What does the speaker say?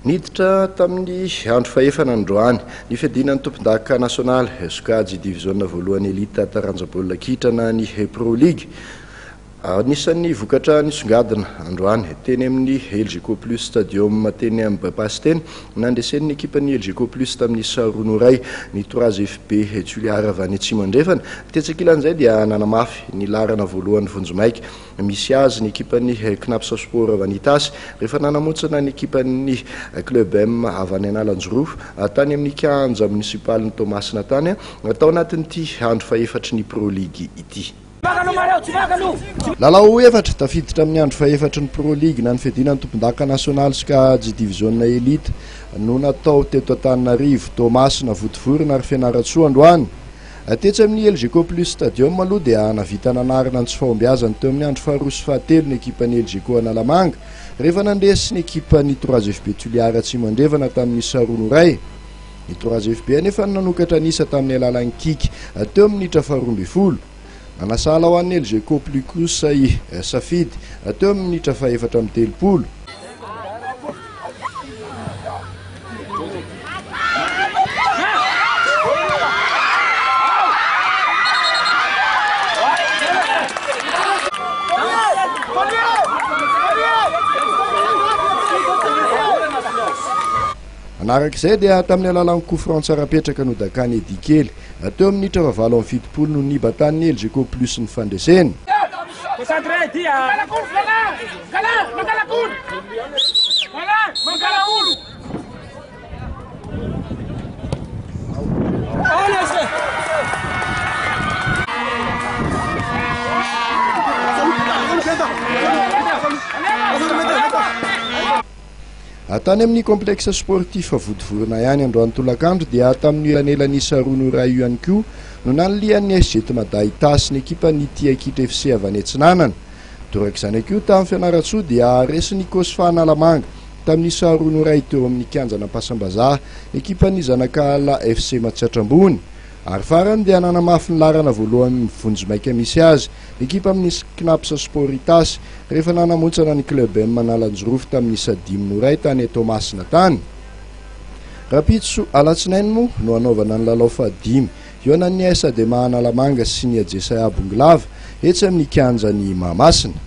Niditra tamin'ny andro fahefana androany ny fiadinan'ny tompon-daka nasionaly sokajy division voalohany elita taranjabolina kitrana ny Pro League. Anisan'ny vokatra nisongadina androany teny amin'ny LGK Plus Stadium teny amin'ny bypass teny nandresen'ny ekipan'ny LGK Plus tamin'ny Saronoray ny 3FB Tuliara avy any Atsimo andrefana. Tetsakilan'izay dia nanamafy ny larana voalohany vonjomaika misy azy ny ekipan'ny Knapsa Sport avy any Itasy rehefa nanamotsana ny ekipan'ny Club M avy any Analanjoroa tany amin'ny kianja munisipaly Tomasina tany tao anatin'ity andro fahefatry ny Pro League ity. Lalao efatra tafiditra amin'ny andro fahefatry ny Pro League na ny fiadinan'ny tompon-daka nasionaly sokajy division elite no natao teto Antananarivo Tomasina Votovorona ary Fianaratsoa androany. Tetsy amin'ny LGK Plus Stadium aloha dia navita nanarina ny tsy fahombiazany teo amin'ny andro faharoa sy fahatelo ny ekipan'ny LGK Analamanga rehefa nandresy ny ekipan'ny 3FB Tuliara Atsimo andrefana tamin'ny Saronoray. Ny 3FB anefa nanokatra nisa tamin'ny alalan'ny kiky teo amin'ny minitra faharoa ambin'ny folo. Nanasala ho an'ny LGK Plus kosa i safidy teo amin'ny minitra fahaefatra amby telopolo. Anarak'izay dia tamin'ny alalan'ny coup franc tsarapetraka no dakany edikely teo amin'ny minitra fahavalo amby fitopolo no nibatan'ny LGK Plus ny fandreseny. Tany amin'ny complexe sportif Votovorona ihany androany tolakandro dia tamin'ny elanelany Saronoray ihany koa no nanlian'ny SG Mada Itasy ny ekipan'ny Tiakitra FC avy any Atsinanana. Torak'izany koa tamin'ny Fianaratsoa dia resin'ny Kosfa Analamanga tamin'ny Saronoray teo amin'ny kianjana Pasambazaha ekipan'ny Zanakala FC Matsiatrambony. Ary farany dia nanamafy ny larana voalohany vonjomaika misy azy ekipa amin'ny Knapsa Sport Itasy rehefa nanamontsana ny Club M Analanjoroa tamin'ny Sadimonoray tany Tomasina tany. Rapitso alatsinainy moa no anaovana ny lalao fahadimy eo anan'ny SD Analamanga sy ny Ajesay Abongilava etsy amin'ny kianjany Mahamasina.